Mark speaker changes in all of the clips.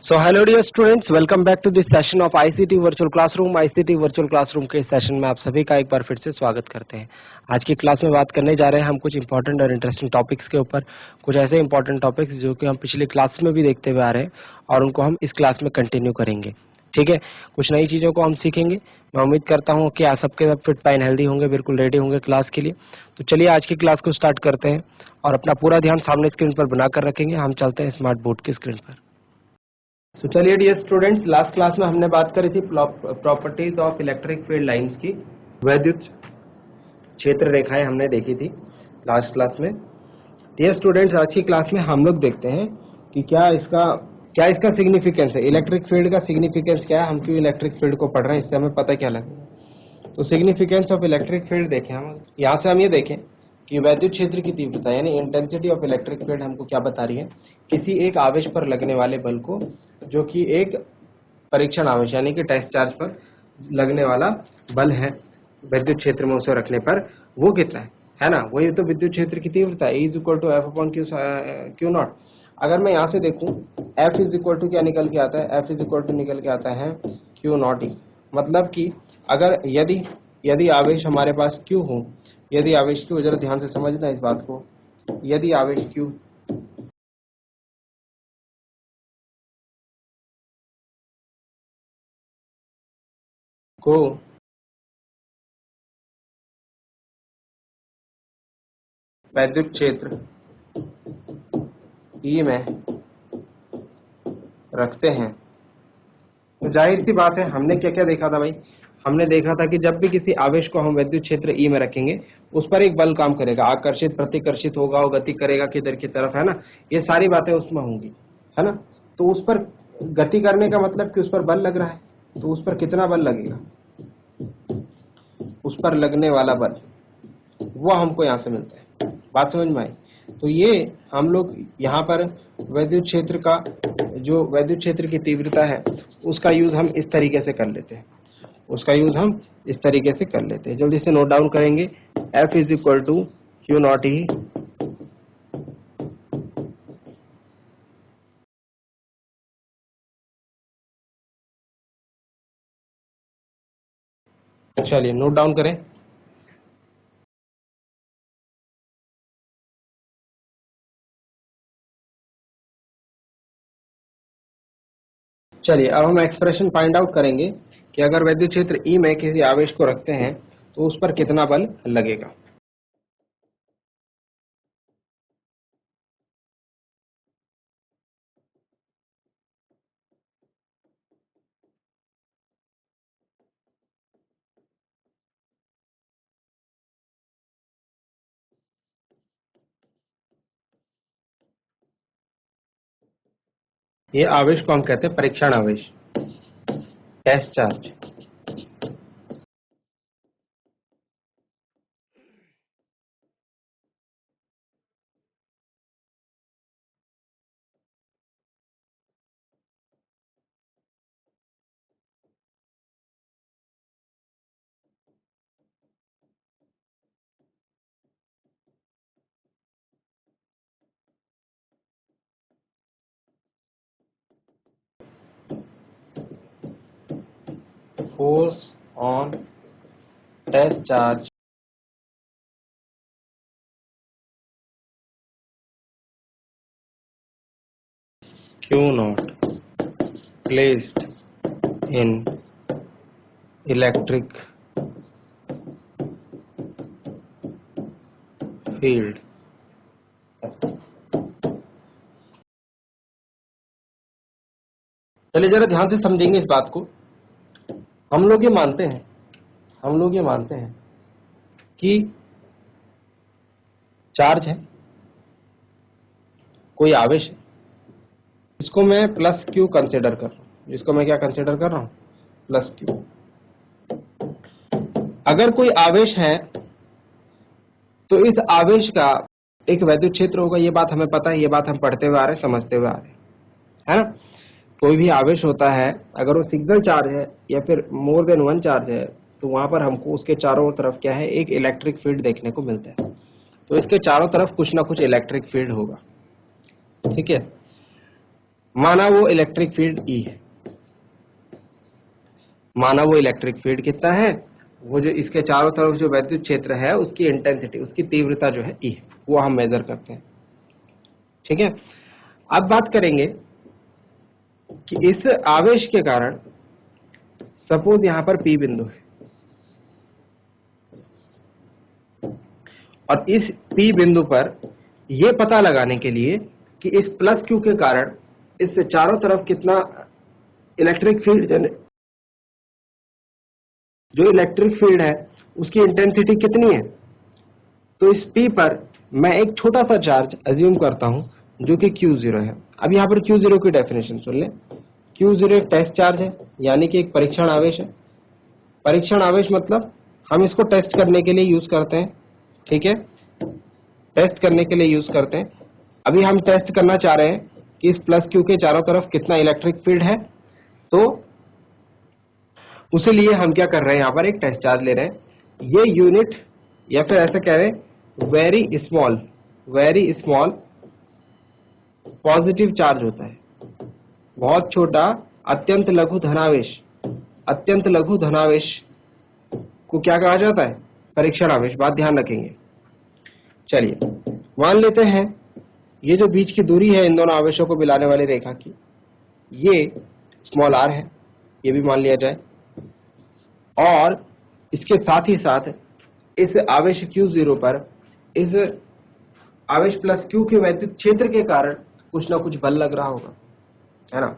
Speaker 1: So hello dear students, welcome back to this session of ICT Virtual Classroom। ICT Virtual Classroom के इस session में आप सभी का एक बार फिर से स्वागत करते हैं। आज की क्लास में बात करने जा रहे हैं हम कुछ इंपॉर्टेंट और इंटरेस्टिंग टॉपिक्स के ऊपर, कुछ ऐसे इंपॉर्टेंट टॉपिक्स जो कि हम पिछली क्लास में भी देखते हुए आ रहे हैं और उनको हम इस क्लास में कंटिन्यू करेंगे। ठीक है, कुछ नई चीज़ों को हम सीखेंगे। मैं उम्मीद करता हूँ कि आप सबके सब फिट फाइन हेल्दी होंगे, बिल्कुल रेडी होंगे क्लास के लिए। तो चलिए आज की क्लास को स्टार्ट करते हैं और अपना पूरा ध्यान सामने स्क्रीन पर बनाकर रखेंगे। हम चलते हैं स्मार्ट बोर्ड की स्क्रीन पर। तो चलिए डियर स्टूडेंट्स, लास्ट क्लास में हमने बात करी थी properties of electric field lines की। वैद्युत क्षेत्र रेखाएं हमने देखी थी लास्ट क्लास में। डियर स्टूडेंट्स, आज की क्लास में हम लोग देखते हैं कि क्या इसका सिग्निफिकेंस है, इलेक्ट्रिक फील्ड का सिग्निफिकेंस क्या है, हम क्यों इलेक्ट्रिक फील्ड को पढ़ रहे हैं, इससे हमें पता क्या लगेगा। तो सिग्निफिकेंस ऑफ इलेक्ट्रिक फील्ड देखें हम। यहाँ से हम ये देखें कि वैद्युत क्षेत्र की तीव्रता यानी इंटेंसिटी ऑफ इलेक्ट्रिक फील्ड हमको क्या बता रही है, किसी एक आवेश पर लगने वाले बल को, जो कि एक परीक्षण आवेश यानी कि टेस्ट चार्ज पर लगने वाला बल है विद्युत क्षेत्र में, उसे रखने पर वो कितना है ना, वही तो विद्युत क्षेत्र की तीव्रता है। E = F/Q not. अगर मैं यहाँ से देखूं F = क्या निकल के आता है, F निकल के आता है Q नॉट E। मतलब कि अगर यदि आवेश हमारे पास Q हो, यदि आवेश Q, जरा ध्यान से समझना इस बात को, यदि आवेश Q को वैद्युत क्षेत्र E में रखते हैं तो जाहिर सी बात है, हमने क्या क्या देखा था भाई, हमने देखा था कि जब भी किसी आवेश को हम वैद्युत क्षेत्र E में रखेंगे उस पर एक बल काम करेगा, आकर्षित प्रतिकर्षित होगा, वो गति करेगा किधर की तरफ, है ना, ये सारी बातें उसमें होंगी, है ना। तो उस पर गति करने का मतलब कि उस पर बल लग रहा है, तो उस पर कितना बल लगेगा, उस पर लगने वाला बल वो हमको यहाँ से मिलता है। बात समझ में आई। तो ये हम लोग यहाँ पर वैद्युत क्षेत्र का, जो वैद्युत क्षेत्र की तीव्रता है उसका यूज हम इस तरीके से कर लेते हैं, जल्दी से नोट डाउन करेंगे। F = Q नॉट E चलिए नोट डाउन करें। चलिए अब हम एक्सप्रेशन फाइंड आउट करेंगे कि अगर वैद्युत क्षेत्र E में किसी आवेश को रखते हैं तो उस पर कितना बल लगेगा। ये आवेश को हम कहते हैं परीक्षण आवेश, test charge. Force on test charge Q naught placed in electric field। चलिए जरा ध्यान से समझेंगे इस बात को। हम लोग ये मानते हैं कि चार्ज है, कोई आवेश है, इसको मैं प्लस Q कंसिडर कर रहा हूं, जिसको मैं क्या कंसिडर कर रहा हूं, प्लस Q। अगर कोई आवेश है तो इस आवेश का एक वैद्युत क्षेत्र होगा, ये बात हमें पता है, ये बात हम पढ़ते हुए आ रहे हैं, समझते हुए आ रहे हैं, है ना। कोई भी आवेश होता है, अगर वो सिंगल चार्ज है या फिर मोर देन वन चार्ज है, तो वहां पर हमको उसके चारों तरफ क्या है, एक इलेक्ट्रिक फील्ड देखने को मिलता है। तो इसके चारों तरफ कुछ ना कुछ इलेक्ट्रिक फील्ड होगा, ठीक है। माना वो इलेक्ट्रिक फील्ड ई है, माना वो इलेक्ट्रिक फील्ड कितना है, वो जो इसके चारों तरफ जो वैद्युत क्षेत्र है उसकी इंटेंसिटी, उसकी तीव्रता जो है ई है, वो हम मेजर करते हैं। ठीक है, अब बात करेंगे कि इस आवेश के कारण सपोज यहां पर पी बिंदु है और इस पी बिंदु पर यह पता लगाने के लिए कि इस प्लस क्यू के कारण इस चारों तरफ कितना इलेक्ट्रिक फील्ड, जो इलेक्ट्रिक फील्ड है उसकी इंटेंसिटी कितनी है, तो इस P पर मैं एक छोटा सा चार्ज अज्यूम करता हूं जो कि Q0 है। अब यहां पर Q0 की डेफिनेशन सुन ले। Q0 एक टेस्ट चार्ज है, यानी कि एक परीक्षण आवेश है। परीक्षण आवेश मतलब हम इसको टेस्ट करने के लिए यूज करते हैं। ठीक है, टेस्ट करने के लिए यूज करते हैं। अभी हम टेस्ट करना चाह रहे हैं कि इस प्लस क्यू के चारों तरफ कितना इलेक्ट्रिक फील्ड है, तो उसे लिए हम क्या कर रहे हैं, यहां पर एक टेस्ट चार्ज ले रहे हैं। ये यूनिट या फिर ऐसा कह रहे हैं वेरी स्मॉल पॉजिटिव चार्ज होता है, बहुत छोटा अत्यंत लघु धनावेश, अत्यंत लघु धनावेश को क्या कहा जाता है, परीक्षण आवेश। बात ध्यान रखेंगे। चलिए मान लेते हैं ये जो बीच की दूरी है इन दोनों आवेशों को मिलाने वाली रेखा की, ये स्मॉल r है, ये भी मान लिया जाए। और इसके साथ ही साथ इस आवेश Q0 पर इस आवेश प्लस Q के वैद्युत क्षेत्र के कारण कुछ ना कुछ बल लग रहा होगा, है ना।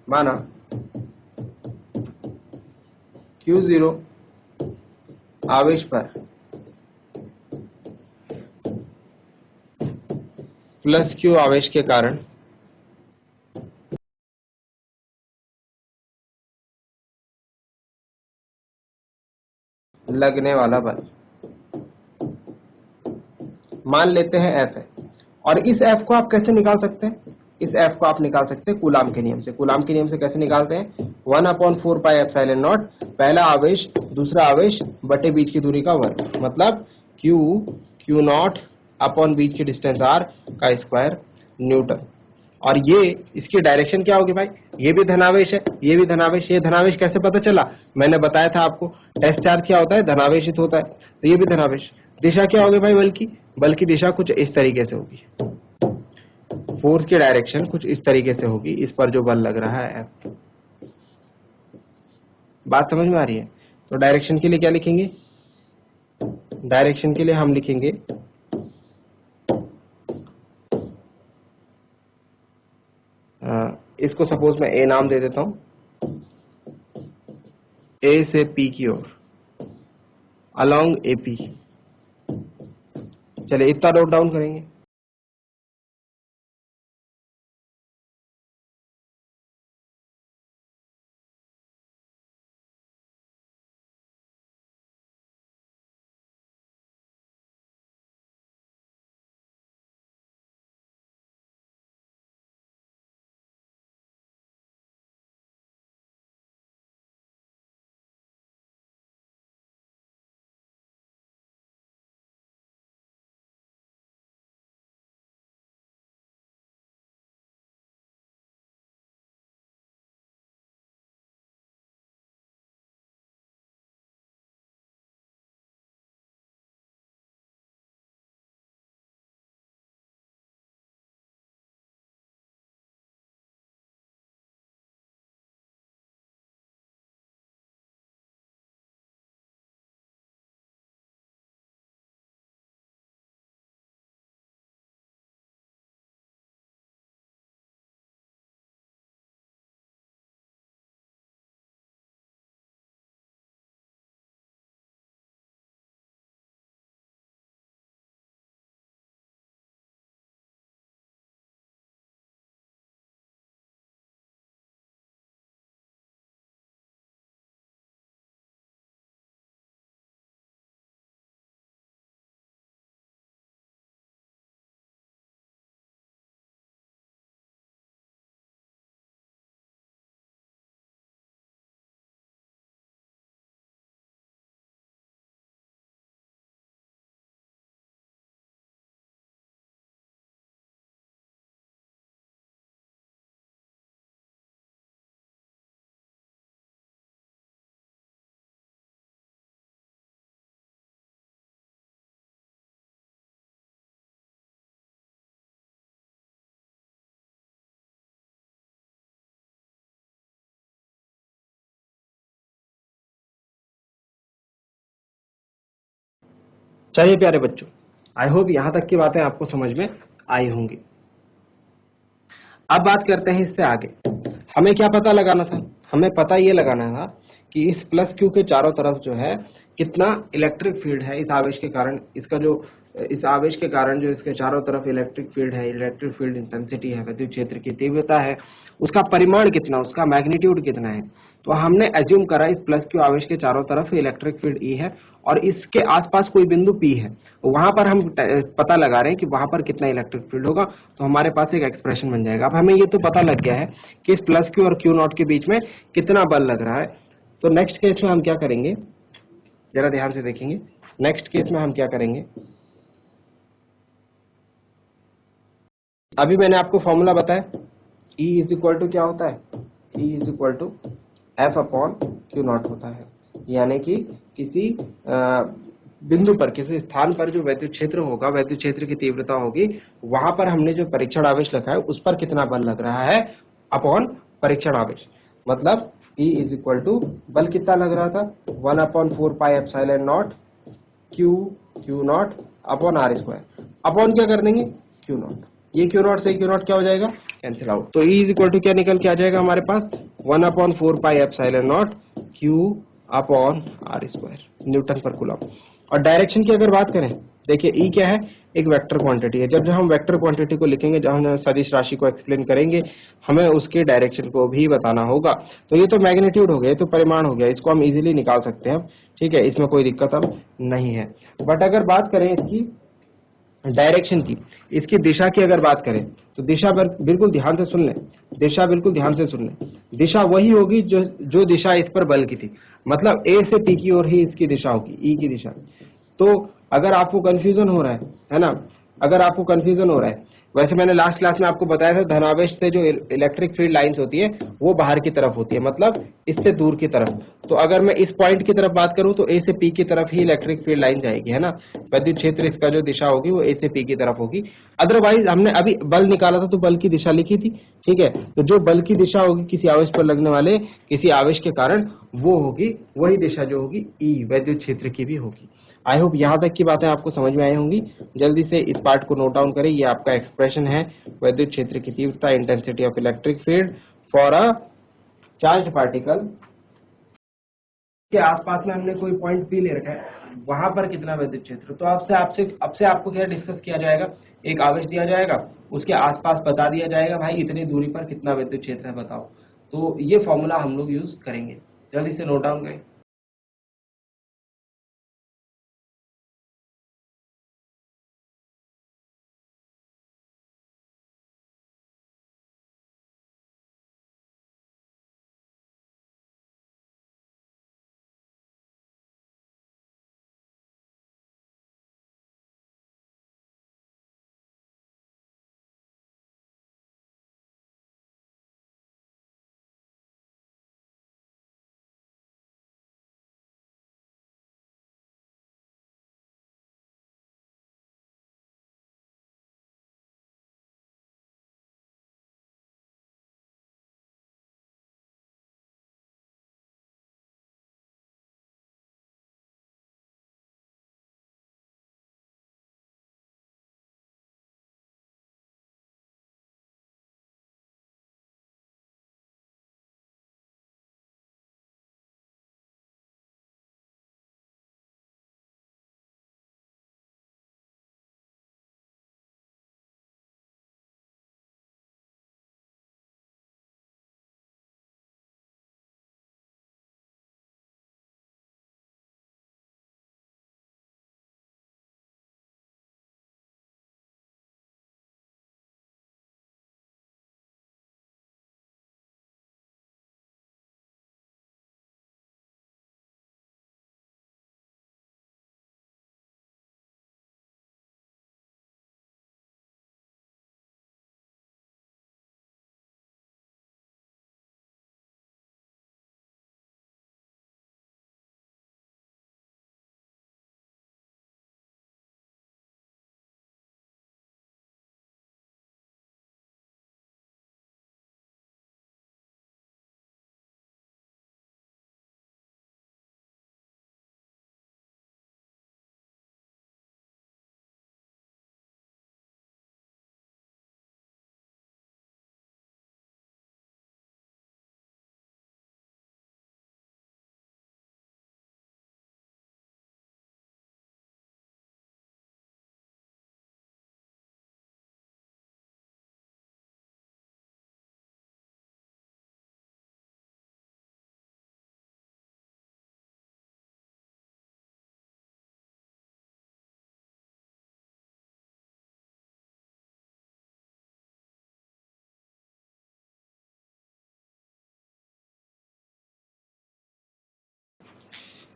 Speaker 1: माना Q0 आवेश पर प्लस Q आवेश के कारण लगने वाला बल मान लेते हैं F है। और इस F को आप कैसे निकाल सकते हैं, इस F को आप निकाल सकते हैं कूलाम के नियम से। कूलाम के नियम से कैसे निकालते हैं, 1/4 पाई एप्सिलॉन नॉट, पहला आवेश दूसरा आवेश बटे बीच की दूरी का वर्ग, मतलब Q नॉट अपॉन बीच की डिस्टेंस R का स्क्वायर न्यूटन। और ये इसकी डायरेक्शन क्या होगी भाई, ये भी धनावेश है, ये भी धनावेश। ये धनावेश कैसे पता चला, मैंने बताया था आपको, टेस्ट चार्ज क्या होता है, धनावेशित होता है, तो ये भी धनावेश। दिशा क्या होगी भाई, बल्कि दिशा कुछ इस तरीके से होगी, फोर्स की डायरेक्शन कुछ इस तरीके से होगी, इस पर जो बल लग रहा है F। बात समझ में आ रही है। तो डायरेक्शन के लिए क्या लिखेंगे, डायरेक्शन के लिए हम लिखेंगे इसको सपोज मैं ए नाम दे देता हूं, ए से पी की ओर अलोंग एपी। चलिए इतना नोट डाउन करेंगे। चलिए प्यारे बच्चों, आई होप यहां तक की बातें आपको समझ में आई होंगी। अब बात करते हैं इससे आगे। हमें क्या पता लगाना था? हमें पता ये लगाना था कि इस प्लस क्यू के चारों तरफ जो है कितना इलेक्ट्रिक फील्ड है इस आवेश के कारण, इसका जो इस आवेश के कारण जो इसके चारों तरफ इलेक्ट्रिक फील्ड है, इलेक्ट्रिक फील्ड इंटेंसिटी है, विद्युत क्षेत्र की तीव्रता है, उसका परिमाण कितना, उसका मैग्नीट्यूड कितना है। तो हमने एज्यूम करा इस प्लस क्यू आवेश के चारों तरफ इलेक्ट्रिक फील्ड ई है और इसके आसपास कोई बिंदु पी है, वहां पर हम पता लगा रहे हैं कि वहां पर कितना इलेक्ट्रिक फील्ड होगा। तो हमारे पास एक एक्सप्रेशन बन जाएगा। अब हमें ये तो पता लग गया है कि इस प्लस क्यू और क्यू नॉट के बीच में कितना बल लग रहा है। तो नेक्स्ट केस में हम क्या करेंगे, जरा ध्यान से देखेंगे। नेक्स्ट केस में हम क्या करेंगे, अभी मैंने आपको फॉर्मूला बताया, E इज इक्वल टू क्या होता है, E is equal to F upon q naught होता है। यानी कि किसी बिंदु पर, किसी स्थान पर जो वैद्युत क्षेत्र होगा, वैद्युत क्षेत्र की तीव्रता होगी, वहां पर हमने जो परीक्षण आवेश लिखा है उस पर कितना बल लग रहा है अपॉन परीक्षण आवेश। मतलब E इज इक्वल टू बल कितना लग रहा था, 1/4πε0 q nought upon r square, upon क्या कर देंगे क्यू नॉट। ये क्यू नॉट से क्यू नॉट क्या हो जाएगा, कैंसिल आउट। तो E इज इक्वल टू क्या निकल के आ जाएगा हमारे पास, 1/4πε0 q upon r square newton per coulomb. और डायरेक्शन की अगर बात करें, देखिए E क्या है, एक वेक्टर क्वांटिटी है। जब हम वेक्टर क्वांटिटी को लिखेंगे, जब हम सदिश राशि को एक्सप्लेन करेंगे, हमें उसके डायरेक्शन को भी बताना होगा। तो ये तो मैग्नीट्यूड हो गया, ये तो परिमाण हो गया, इसको हम इजीली निकाल सकते हैं। ठीक है, इसमें कोई दिक्कत अब नहीं है। बट अगर बात करें इसकी डायरेक्शन की, इसकी दिशा की अगर बात करें, तो दिशा बिल्कुल ध्यान से सुन लें, दिशा बिल्कुल ध्यान से सुन लें। दिशा वही होगी जो दिशा इस पर बल की थी। मतलब ए से पी की ओर ही इसकी दिशा होगी, ई की दिशा। तो अगर आपको कंफ्यूजन हो रहा है ना, अगर आपको कंफ्यूजन हो रहा है, वैसे मैंने लास्ट क्लास में आपको बताया था, धनावेश से जो इलेक्ट्रिक फील्ड लाइंस होती है वो बाहर की तरफ होती है, मतलब इससे दूर की तरफ। तो अगर मैं इस पॉइंट की तरफ बात करूं तो ए से पी की तरफ ही इलेक्ट्रिक फील्ड लाइन जाएगी, है ना। विद्युत क्षेत्र इसका जो दिशा होगी वो ए से पी की तरफ होगी। अदरवाइज हमने अभी बल निकाला था तो बल की दिशा लिखी थी, ठीक है। तो जो बल की दिशा होगी किसी आवेश पर लगने वाले किसी आवेश के कारण, वो होगी वही दिशा जो होगी ई विद्युत क्षेत्र की भी होगी। आई होप यहाँ तक की बातें आपको समझ में आई होंगी। जल्दी से इस पार्ट को नोट डाउन करें। ये आपका एक्सप्रेशन है, विद्युत क्षेत्र की तीव्रता, intensity of electric field for a charged particle के आसपास में हमने कोई पॉइंट पी ले रखा है, वहां पर कितना विद्युत क्षेत्र। तो आपसे आपको क्या डिस्कस किया जाएगा, एक आवेश दिया जाएगा, उसके आसपास बता दिया जाएगा भाई इतनी दूरी पर कितना विद्युत क्षेत्र है बताओ। तो ये फॉर्मूला हम लोग यूज करेंगे। जल्दी से नोट डाउन करें।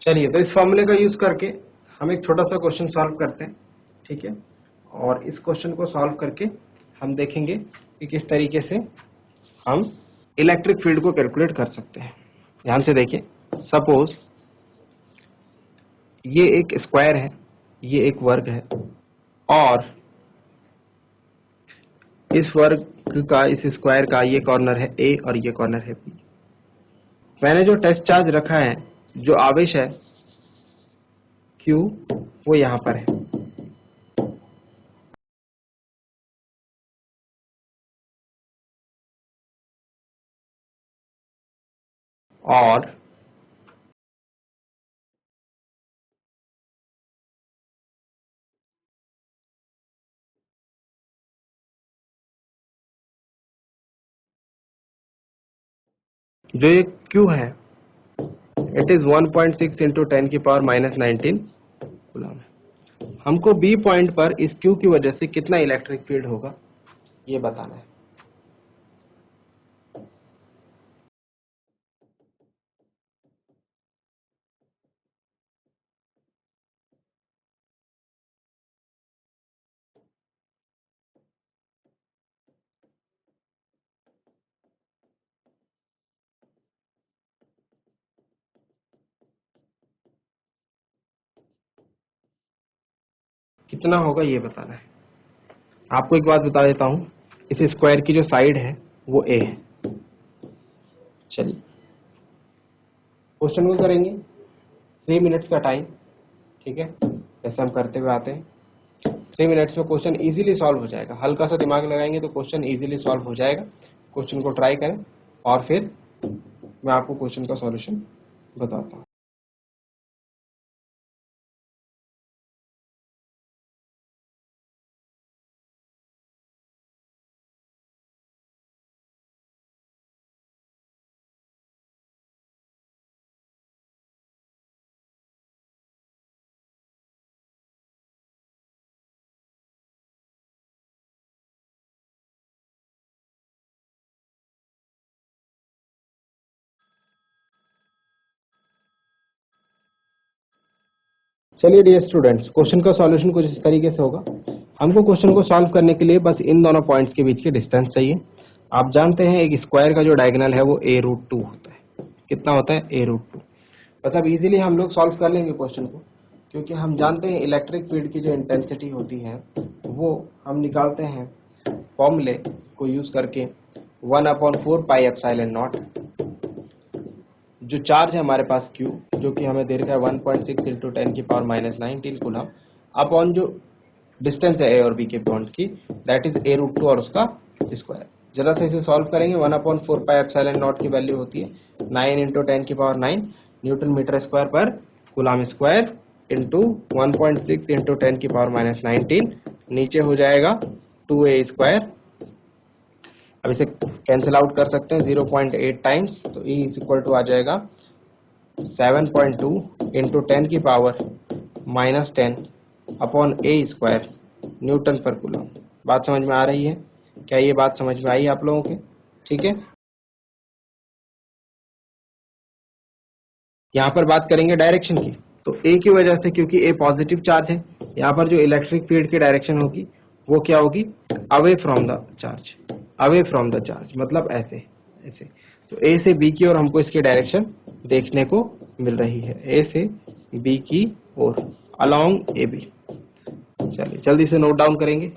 Speaker 1: चलिए, तो इस फॉर्मूले का यूज करके हम एक छोटा सा क्वेश्चन सॉल्व करते हैं, ठीक है। और इस क्वेश्चन को सॉल्व करके हम देखेंगे कि किस तरीके से हम इलेक्ट्रिक फील्ड को कैलकुलेट कर सकते हैं। ध्यान से देखिए, सपोज ये एक स्क्वायर है, ये एक वर्ग है, और इस वर्ग का, इस स्क्वायर का ये कॉर्नर है ए और ये कॉर्नर है बी। मैंने जो टेस्ट चार्ज रखा है, जो आवेश है Q, वो यहां पर है। और जो ये Q है, इट इज 1.6 इंटू 10 की पावर माइनस 19 कूलम। हमको बी पॉइंट पर इस Q की वजह से कितना इलेक्ट्रिक फील्ड होगा ये बताना है। कितना होगा ये बताना है। आपको एक बात बता देता हूं, इस स्क्वायर की जो साइड है वो ए है। चलिए, क्वेश्चन को करेंगे, 3 मिनट्स का टाइम, ठीक है, जैसे हम करते हुए आते हैं। 3 मिनट्स में क्वेश्चन इजीली सॉल्व हो जाएगा। हल्का सा दिमाग लगाएंगे तो क्वेश्चन इजीली सॉल्व हो जाएगा। क्वेश्चन को ट्राई करें और फिर मैं आपको क्वेश्चन का सॉल्यूशन बताता हूँ। चलिए डियर स्टूडेंट्स, क्वेश्चन का सॉल्यूशन कुछ इस तरीके से होगा। हमको क्वेश्चन को सॉल्व करने के लिए बस इन दोनों पॉइंट्स के बीच की डिस्टेंस चाहिए। आप जानते हैं एक स्क्वायर का जो डायगोनल है वो a√2 होता है। कितना होता है? a√2। मतलब इजीली हम लोग सॉल्व कर लेंगे क्वेश्चन को, क्योंकि हम जानते हैं इलेक्ट्रिक फील्ड की जो इंटेंसिटी होती है वो हम निकालते हैं फॉर्मूले को यूज करके 1/4 पाई एप्सिलॉन नॉट। जो चार्ज है हमारे पास Q, जो कि हमें दे रखा है 1.6 इंटू 10 की पावर माइनस 19 कूलम, अपॉन जो डिस्टेंस है ए और बी के बॉन्ड की, दैट इज a√2 और उसका स्क्वायर। जरा से इसे सॉल्व करेंगे। 1/4 पाई एप्सिलॉन नॉट की वैल्यू होती है 9 इंटू 10 की पावर 9 न्यूटन मीटर स्क्वायर पर कूलम स्क्वायर इंटू 1.6 इंटू 10 की पावर माइनस 19, नीचे हो जाएगा 2a स्क्वायर। अब इसे कैंसिल आउट कर सकते हैं 0.8 टाइम्स, तो E इज इक्वल टू आ जाएगा 7.2 इंटू 10 की power minus 10 upon a square newton per coulomb. बात समझ में आ रही है? क्या ये बात समझ में आई आप लोगों के? ठीक है। यहाँ पर बात करेंगे डायरेक्शन की। तो A की वजह से, क्योंकि A पॉजिटिव चार्ज है, यहाँ पर जो इलेक्ट्रिक फील्ड की डायरेक्शन होगी वो क्या होगी? Away from the charge. Away from the charge मतलब ऐसे ऐसे। तो A से B की ओर हमको इसकी डायरेक्शन देखने को मिल रही है, A से B की ओर अलोंग AB। चलिए जल्दी से नोट डाउन करेंगे।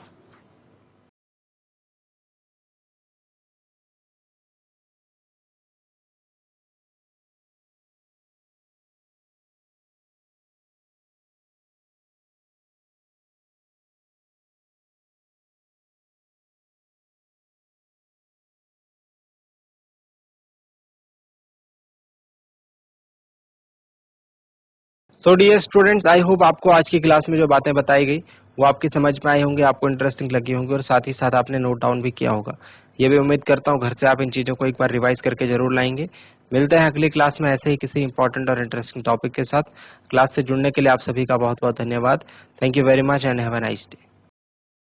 Speaker 1: So dear students, I hope आपको आज की क्लास में जो बातें बताई गई वो आपकी समझ में आई होंगी, आपको इंटरेस्टिंग लगी होंगी, और साथ ही साथ आपने नोट डाउन भी किया होगा। ये भी उम्मीद करता हूँ घर से आप इन चीज़ों को एक बार रिवाइज करके जरूर लाएंगे। मिलते हैं अगली क्लास में ऐसे ही किसी इंपॉर्टेंट और इंटरेस्टिंग टॉपिक के साथ। क्लास से जुड़ने के लिए आप सभी का बहुत बहुत धन्यवाद। Thank you very much and have a nice day.